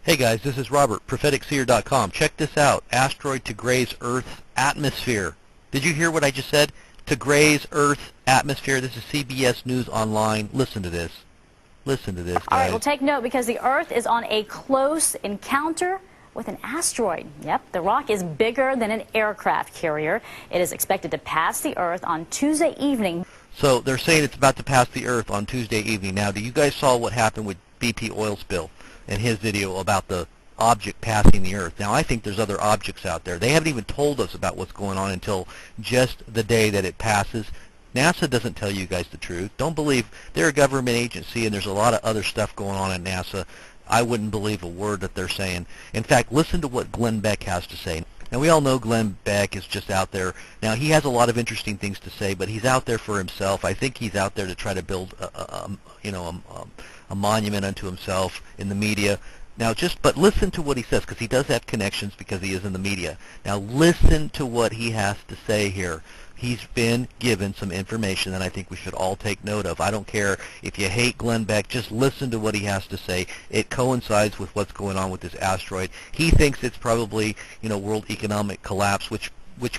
Hey guys, this is Robert, PropheticSeer.com. Check this out. Asteroid to graze Earth's atmosphere. Did you hear what I just said? To graze Earth's atmosphere. This is CBS News Online. Listen to this. Listen to this, guys. All right, well, take note because the Earth is on a close encounter with an asteroid. Yep, the rock is bigger than an aircraft carrier. It is expected to pass the Earth on Tuesday evening. So they're saying it's about to pass the Earth on Tuesday evening. Now, do you guys saw what happened with BP oil spill and his video about the object passing the Earth? Now, I think there's other objects out there. They haven't even told us about what's going on until just the day that it passes. NASA doesn't tell you guys the truth. Don't believe. They're a government agency, and there's a lot of other stuff going on at NASA. I wouldn't believe a word that they're saying. In fact, listen to what Glenn Beck has to say. Now, we all know Glenn Beck is just out there. Now, he has a lot of interesting things to say, but he's out there for himself. I think he's out there to try to build a monument unto himself in the media. Now, but listen to what he says, because he does have connections because he is in the media. Now, listen to what he has to say here. He's been given some information that I think we should all take note of. I don't care if you hate Glenn Beck, just listen to what he has to say. It coincides with what's going on with this asteroid. He thinks it's probably, world economic collapse, which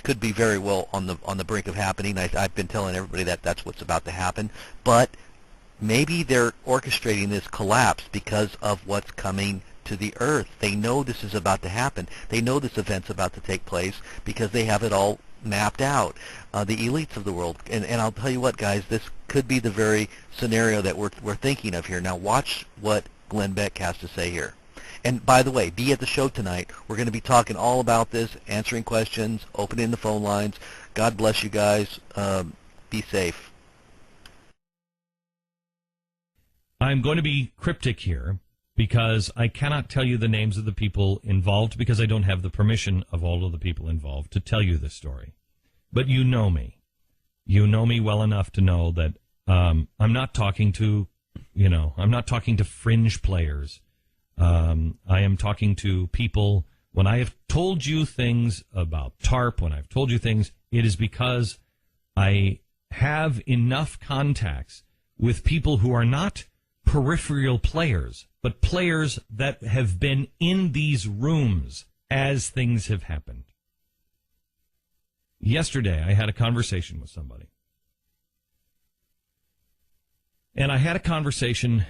could be very well on the brink of happening. I've been telling everybody that that's what's about to happen. But maybe they're orchestrating this collapse because of what's coming to the Earth. They know this is about to happen. They know this event's about to take place because they have it all mapped out, the elites of the world. And I'll tell you what, guys, this could be the very scenario that we're thinking of here. Now watch what Glenn Beck has to say here. And by the way, be at the show tonight. We're going to be talking all about this, answering questions, opening the phone lines. God bless you guys. Be safe. I'm going to be cryptic here because I cannot tell you the names of the people involved because I don't have the permission of all of the people involved to tell you this story. But you know me. You know me well enough to know that I'm not talking to, I'm not talking to fringe players. I am talking to people. When I have told you things about TARP, when I've told you things, it is because I have enough contacts with people who are not peripheral players, but players that have been in these rooms as things have happened. Yesterday, I had a conversation with somebody. And I had a conversation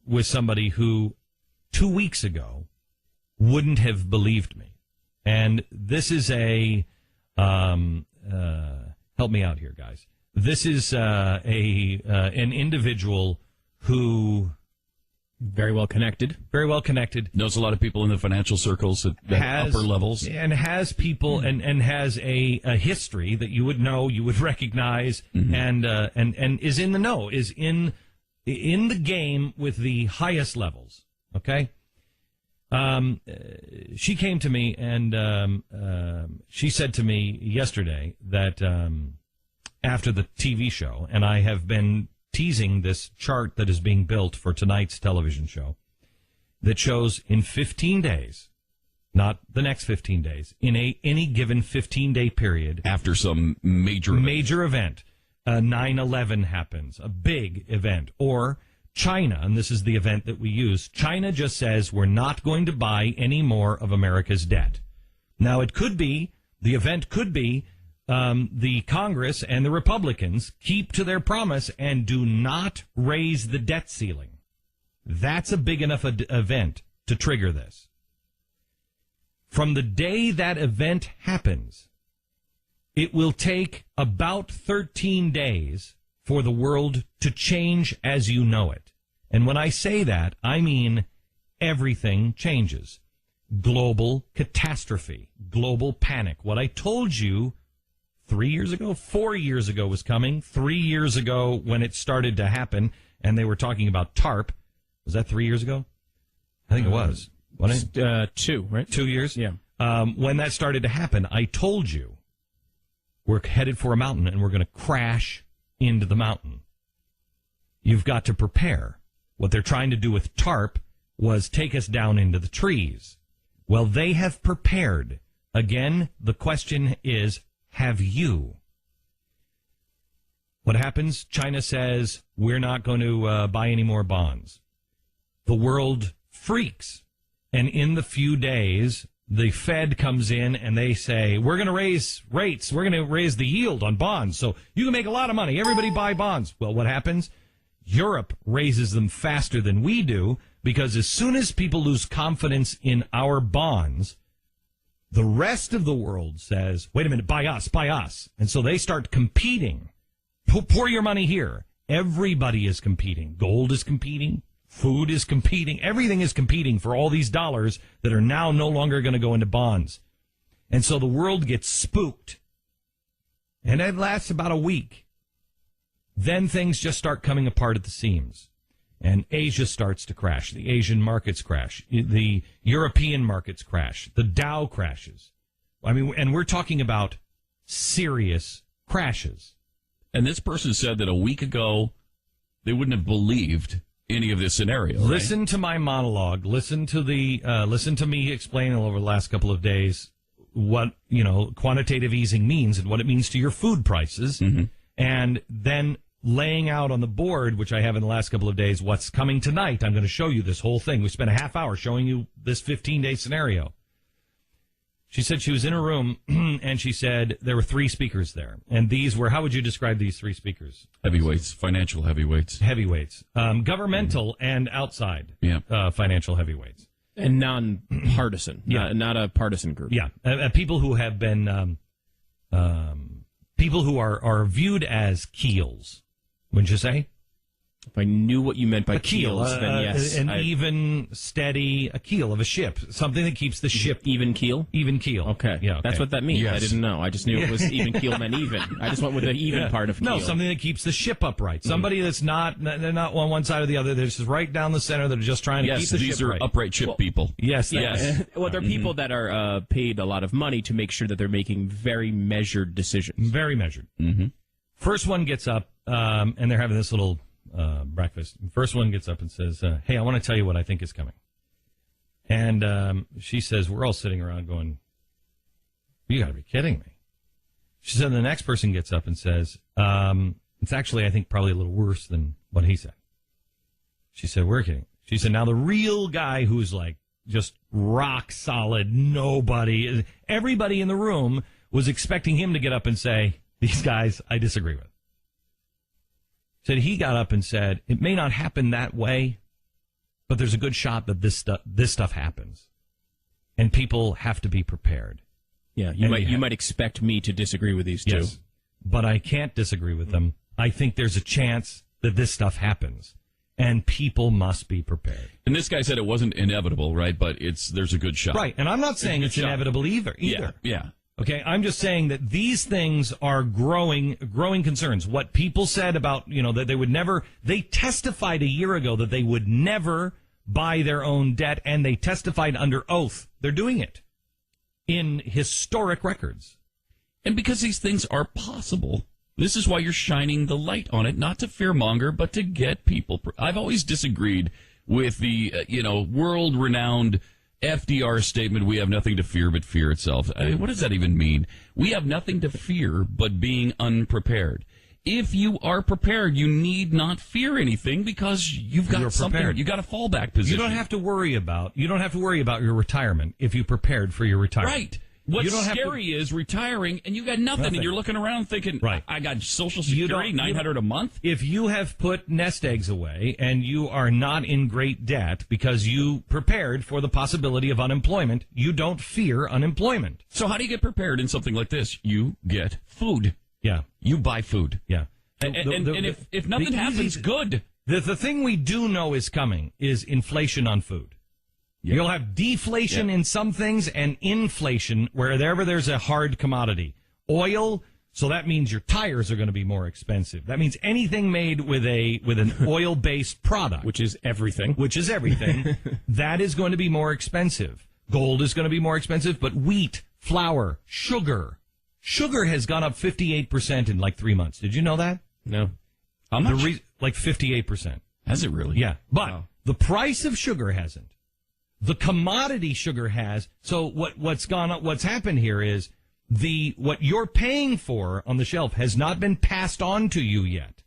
with somebody who 2 weeks ago wouldn't have believed me. And this is help me out here, guys. This is an individual who very well connected, knows a lot of people in the financial circles at upper levels, and has people and has a history that you would know, you would recognize, and is in the know, is in the game with the highest levels. Okay. She came to me and she said to me yesterday that after the TV show, and I have been teasing this chart that is being built for tonight's television show that shows in 15 days, not the next 15 days, in any given 15-day period. After some major event, 9/11 happens, a big event, or China, and this is the event that we use, China just says we're not going to buy any more of America's debt. Now, it could be, the event could be, the Congress and the Republicans keep to their promise and do not raise the debt ceiling. That's a big enough event to trigger this. From the day that event happens, it will take about 13 days for the world to change as you know it. And when I say that, I mean everything changes. Global catastrophe, global panic. What I told you 3 years ago, 4 years ago was coming. 3 years ago when it started to happen, and they were talking about TARP. Was that 3 years ago? I think it was. Wasn't it? 2, right? 2 years? Yeah. When that started to happen, I told you we're headed for a mountain, and we're going to crash into the mountain. You've got to prepare. What they're trying to do with TARP was take us down into the trees. Well, they have prepared. Again, the question is, have you? What happens? China says, we're not going to buy any more bonds. The world freaks. And in the few days, the Fed comes in and they say, we're going to raise rates. We're going to raise the yield on bonds. So you can make a lot of money. Everybody buy bonds. Well, what happens? Europe raises them faster than we do, because as soon as people lose confidence in our bonds, the rest of the world says, wait a minute, buy us, buy us. And so they start competing. Pour your money here. Everybody is competing. Gold is competing. Food is competing. Everything is competing for all these dollars that are now no longer going to go into bonds. And so the world gets spooked. And it lasts about a week. Then things just start coming apart at the seams. And Asia starts to crash. The Asian markets crash. The European markets crash. The Dow crashes. I mean, and we're talking about serious crashes. And this person said that a week ago, they wouldn't have believed any of this scenario. Listen to my monologue. Listen to me explain over the last couple of days what, quantitative easing means and what it means to your food prices. Mm-hmm. And then laying out on the board, which I have in the last couple of days, what's coming tonight. I'm going to show you this whole thing. We spent a half hour showing you this 15-day scenario. She said she was in a room, and she said there were 3 speakers there. And these were, how would you describe these 3 speakers? Heavyweights, financial heavyweights. Heavyweights. Governmental and outside financial heavyweights. And non-partisan. Not a partisan group. Yeah. People who have been, people who are viewed as keels, wouldn't you say? If I knew what you meant by keels, then yes. Even, steady, a keel of a ship. Something that keeps the ship... Even keel? Even keel. Okay. Yeah, okay. That's what that means. Yes. I didn't know. I just knew it was even keel meant even. I just went with the even part of keel. No, something that keeps the ship upright. Somebody that's not, they're not on one side or the other. They're just right down the center. They're just trying to keep the ship these are right. upright ship people. Yes. Well, they're people that are paid a lot of money to make sure that they're making very measured decisions. Very measured. Mm-hmm. First one gets up, and they're having this little... breakfast. First one gets up and says, hey, I want to tell you what I think is coming. And she says, we're all sitting around going, you got to be kidding me. She said, the next person gets up and says, it's actually, I think, probably a little worse than what he said. She said, we're kidding. She said, now the real guy who's like just rock solid, everybody in the room was expecting him to get up and say, these guys I disagree with. Said he got up and said, it may not happen that way, but there's a good shot that this stuff happens. And people have to be prepared. Yeah, you might expect me to disagree with these two. Yes, but I can't disagree with them. I think there's a chance that this stuff happens, and people must be prepared. And this guy said it wasn't inevitable, right? But there's a good shot. Right, and I'm not saying it's inevitable either. Yeah. Okay, I'm just saying that these things are growing concerns. What people said about, that they would never, they testified a year ago that they would never buy their own debt, and they testified under oath. They're doing it in historic records. And because these things are possible, this is why you're shining the light on it, not to fearmonger, but to get people. I've always disagreed with the, world-renowned FDR statement, we have nothing to fear but fear itself. I mean, what does that even mean? We have nothing to fear but being unprepared. If you are prepared, you need not fear anything because you've got something. You've got a fallback position. You don't have to worry about your retirement if you prepared for your retirement. Right. What's scary is retiring and you got nothing, and you're looking around thinking, right, I got Social Security, $900 a month. If you have put nest eggs away and you are not in great debt because you prepared for the possibility of unemployment, you don't fear unemployment. So how do you get prepared in something like this? You get food. Yeah. You buy food. Yeah. And if nothing happens, good. The thing we do know is coming is inflation on food. Yeah. You'll have deflation in some things and inflation wherever there's a hard commodity. Oil, so that means your tires are going to be more expensive. That means anything made with an oil-based product. Which is everything. That is going to be more expensive. Gold is going to be more expensive, but wheat, flour, sugar. Sugar has gone up 58% in like 3 months. Did you know that? No. How much? Like 58%. Has it really? Yeah. But the price of sugar hasn't. The commodity sugar has. So what's happened here is what you're paying for on the shelf has not been passed on to you yet.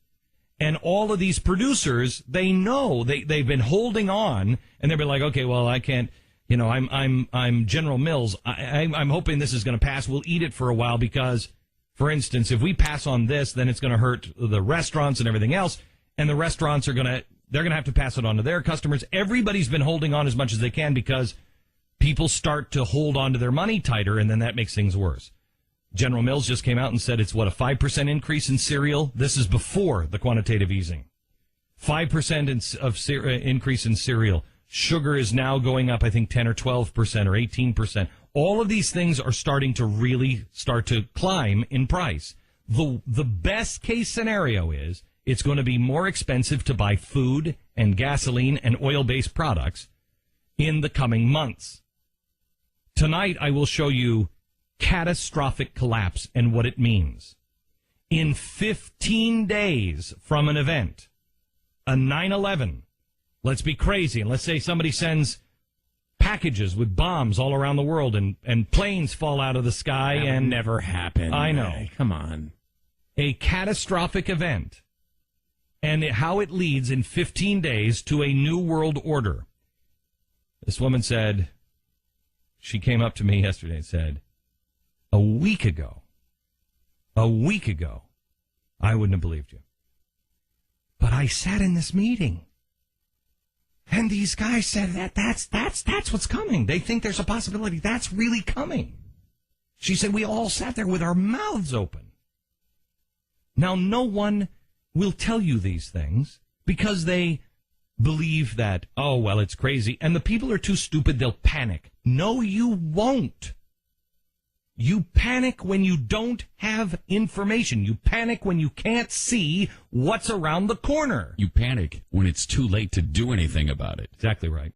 And all of these producers, they know they've been holding on, and they'll be like, okay, well, I can't, I'm General Mills. I'm hoping this is going to pass. We'll eat it for a while because, for instance, if we pass on this, then it's going to hurt the restaurants and everything else. And the restaurants they're going to have to pass it on to their customers. Everybody's been holding on as much as they can because people start to hold on to their money tighter, and then that makes things worse. General Mills just came out and said it's, a 5% increase in cereal? This is before the quantitative easing. 5% increase in cereal. Sugar is now going up, I think, 10 or 12% or 18%. All of these things are starting to really start to climb in price. The best case scenario is it's going to be more expensive to buy food and gasoline and oil-based products in the coming months. Tonight, I will show you catastrophic collapse and what it means. In 15 days from an event, a 9/11, let's be crazy, and let's say somebody sends packages with bombs all around the world and planes fall out of the sky. That and never happened. I know. Come on. A catastrophic event and how it leads in 15 days to a new world order. This woman said, she came up to me yesterday and said, a week ago, I wouldn't have believed you. But I sat in this meeting, and these guys said that's what's coming. They think there's a possibility that's really coming. She said we all sat there with our mouths open. Now, no one will tell you these things because they believe that, oh, well, it's crazy, and the people are too stupid, they'll panic. No, you won't. You panic when you don't have information. You panic when you can't see what's around the corner. You panic when it's too late to do anything about it. Exactly right.